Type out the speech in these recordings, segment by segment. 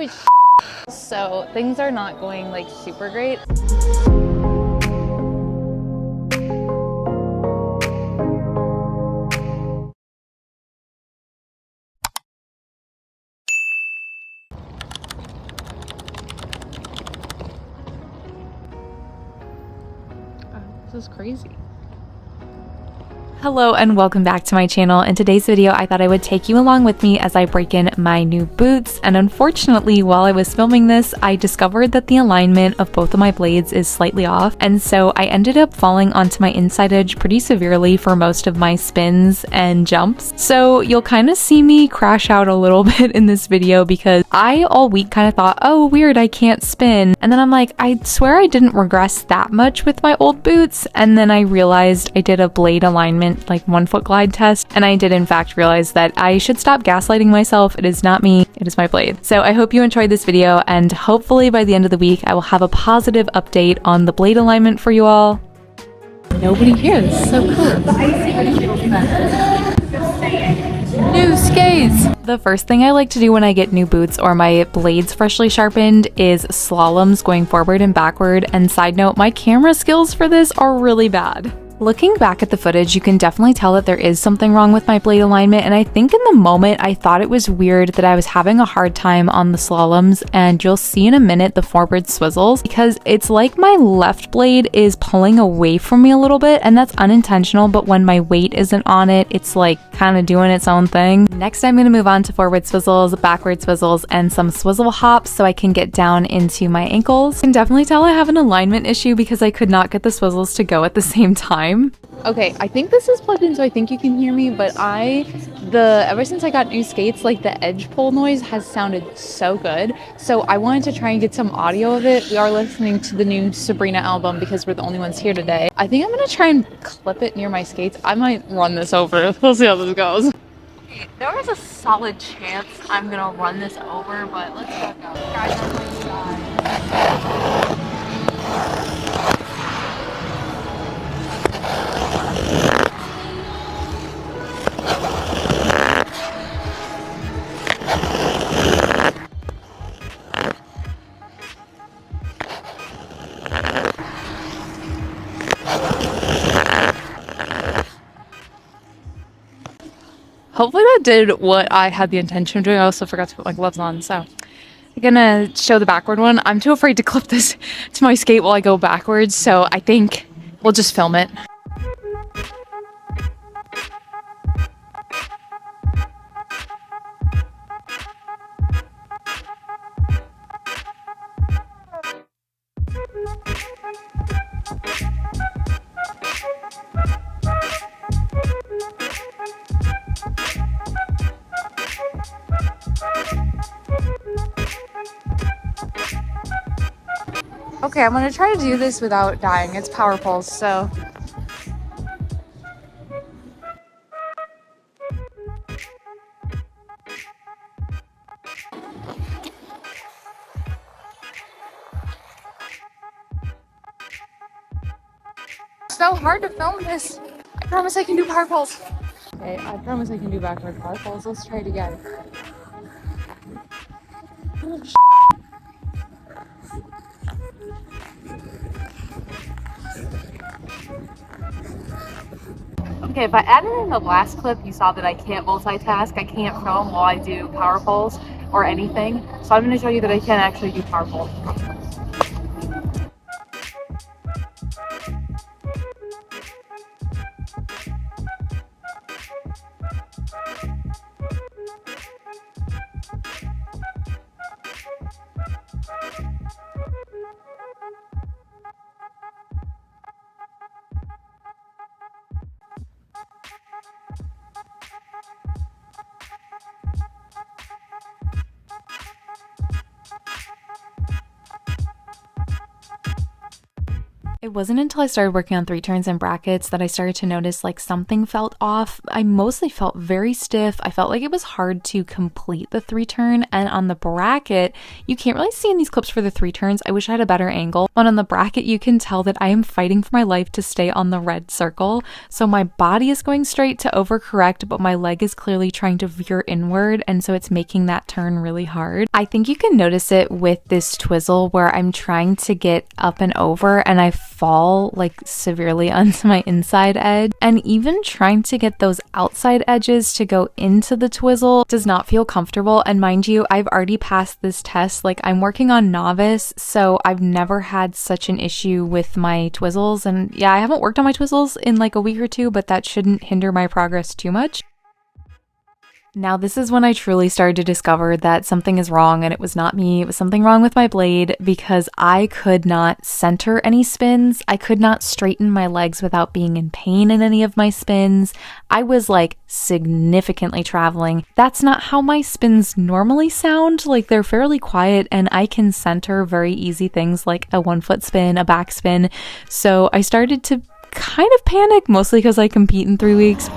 always so things are not going like super great. This is crazy. Hello and welcome back to my channel. In today's video, I thought I would take you along with me as I break in my new boots. And unfortunately, while I was filming this, I discovered that the alignment of both of my blades is slightly off. And so I ended up falling onto my inside edge pretty severely for most of my spins and jumps. So you'll kind of see me crash out a little bit in this video because I all week kind of thought, oh weird, I can't spin. And then I'm like, I swear I didn't regress that much with my old boots. And then I realized I did a blade alignment like 1 foot glide test, and I did in fact realize that I should stop gaslighting myself. It is not me, it is my blade. So I hope you enjoyed this video, and hopefully by the end of the week I will have a positive update on the blade alignment for you all. Nobody here. This is so cool. New skates! The first thing I like to do when I get new boots or my blades freshly sharpened is slaloms going forward and backward, and side note, my camera skills for this are really bad. Looking back at the footage, you can definitely tell that there is something wrong with my blade alignment, and I think in the moment I thought it was weird that I was having a hard time on the slaloms, and you'll see in a minute the forward swizzles, because it's like my left blade is pulling away from me a little bit, and that's unintentional, but when my weight isn't on it, it's like kind of doing its own thing. Next, I'm going to move on to forward swizzles, backward swizzles, and some swizzle hops so I can get down into my ankles. You can definitely tell I have an alignment issue because I could not get the swizzles to go at the same time. Okay, I think this is plugged in, so I think you can hear me, but ever since I got new skates, like the edge pull noise has sounded so good. So I wanted to try and get some audio of it. We are listening to the new Sabrina album because we're the only ones here today. I think I'm gonna try and clip it near my skates. I might run this over. We'll see how this goes. Okay, there is a solid chance I'm gonna run this over, but let's check out. Guys, on my side. Hopefully that did what I had the intention of doing. I also forgot to put my gloves on, so I'm gonna show the backward one. I'm too afraid to clip this to my skate while I go backwards, so I think we'll just film it. Okay, I'm gonna try to do this without dying. It's power pulls, so. So hard to film this. I promise I can do power pulls. Okay, I promise I can do backward power pulls. Let's try it again. Okay, if I added in the last clip, you saw that I can't multitask. I can't film while I do power pulls or anything. So I'm going to show you that I can actually do power pulls. It wasn't until I started working on 3-turns and brackets that I started to notice like something felt off. I mostly felt very stiff. I felt like it was hard to complete the 3-turn, and on the bracket, you can't really see in these clips for the 3-turns. I wish I had a better angle, but on the bracket, you can tell that I am fighting for my life to stay on the red circle. So my body is going straight to overcorrect, but my leg is clearly trying to veer inward, and so it's making that turn really hard. I think you can notice it with this twizzle where I'm trying to get up and over and I fall like severely onto my inside edge, and even trying to get those outside edges to go into the twizzle does not feel comfortable. And mind you, I've already passed this test. Like, I'm working on novice, so I've never had such an issue with my twizzles. And yeah, I haven't worked on my twizzles in like a week or two, but that shouldn't hinder my progress too much. Now, this is when I truly started to discover that something is wrong, and it was not me. It was something wrong with my blade, because I could not center any spins. I could not straighten my legs without being in pain in any of my spins. I was like significantly traveling. That's not how my spins normally sound. Like, they're fairly quiet, and I can center very easy things like a 1-foot spin, a back spin. So I started to kind of panic, mostly because I compete in 3 weeks.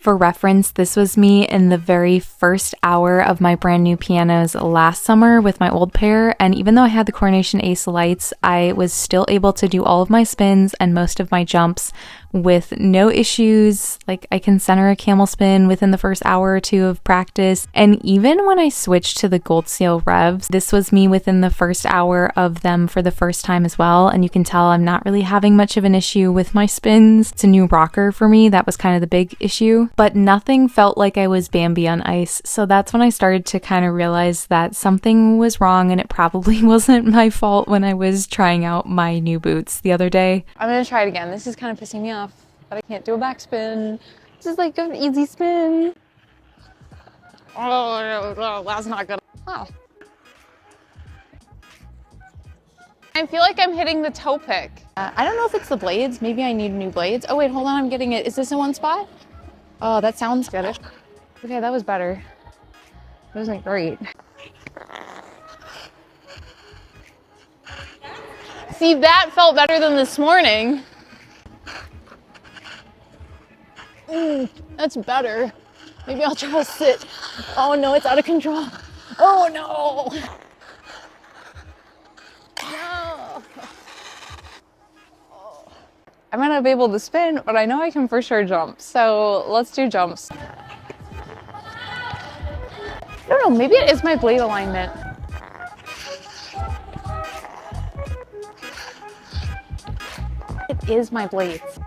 For reference, this was me in the very first hour of my brand new pianos last summer with my old pair, and even though I had the Coronation Ace lights, I was still able to do all of my spins and most of my jumps with no issues. Like, I can center a camel spin within the first hour or two of practice. And even when I switched to the Gold Seal Revs, this was me within the first hour of them for the first time as well. And you can tell I'm not really having much of an issue with my spins. It's a new rocker for me. That was kind of the big issue, but nothing felt like I was Bambi on ice. So that's when I started to kind of realize that something was wrong, and it probably wasn't my fault when I was trying out my new boots the other day. I'm gonna try it again. This is kind of pissing me off, but I can't do a backspin. This is like an easy spin. Oh, that's not good. Oh. I feel like I'm hitting the toe pick. I don't know if it's the blades. Maybe I need new blades. Oh wait, hold on, I'm getting it. Is this in one spot? Oh, that sounds good. Okay, that was better. It wasn't great. See, that felt better than this morning. That's better. Maybe I'll try to sit. Oh no, it's out of control. Oh no. No. I might not be able to spin, but I know I can for sure jump. So let's do jumps. I don't know, maybe it is my blade alignment. It is my blades.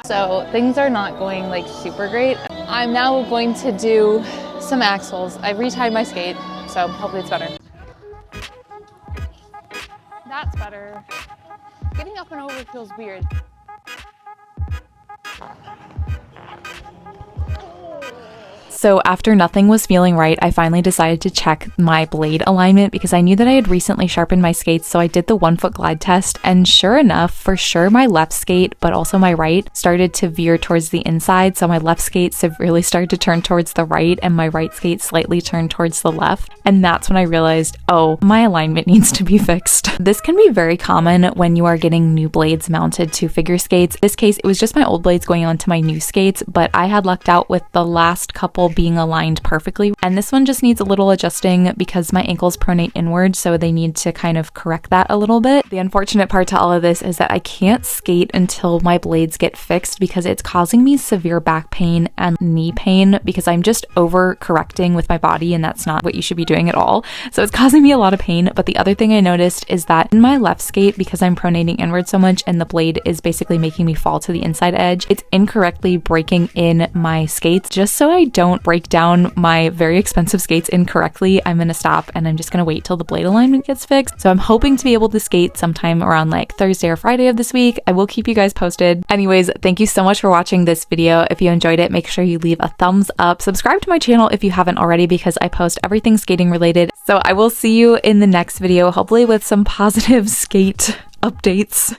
So things are not going like super great. I'm now going to do some axles. I retied my skate, so hopefully it's better. That's better. Getting up and over feels weird. So after nothing was feeling right, I finally decided to check my blade alignment because I knew that I had recently sharpened my skates, so I did the 1-foot glide test, and sure enough, for sure my left skate, but also my right, started to veer towards the inside, so my left skate severely started to turn towards the right, and my right skate slightly turned towards the left, and that's when I realized, oh, my alignment needs to be fixed. This can be very common when you are getting new blades mounted to figure skates. In this case, it was just my old blades going onto my new skates, but I had lucked out with the last couple being aligned perfectly, and this one just needs a little adjusting because my ankles pronate inward, so they need to kind of correct that a little bit. The unfortunate part to all of this is that I can't skate until my blades get fixed because it's causing me severe back pain and knee pain because I'm just over correcting with my body, and that's not what you should be doing at all. So it's causing me a lot of pain. But the other thing I noticed is that in my left skate, because I'm pronating inward so much and the blade is basically making me fall to the inside edge, it's incorrectly breaking in my skates just so I don't break down my very expensive skates incorrectly, I'm gonna stop and I'm just gonna wait till the blade alignment gets fixed. So I'm hoping to be able to skate sometime around like Thursday or Friday of this week. I will keep you guys posted. Anyways, thank you so much for watching this video. If you enjoyed it, make sure you leave a thumbs up. Subscribe to my channel if you haven't already because I post everything skating related. So I will see you in the next video, hopefully with some positive skate updates.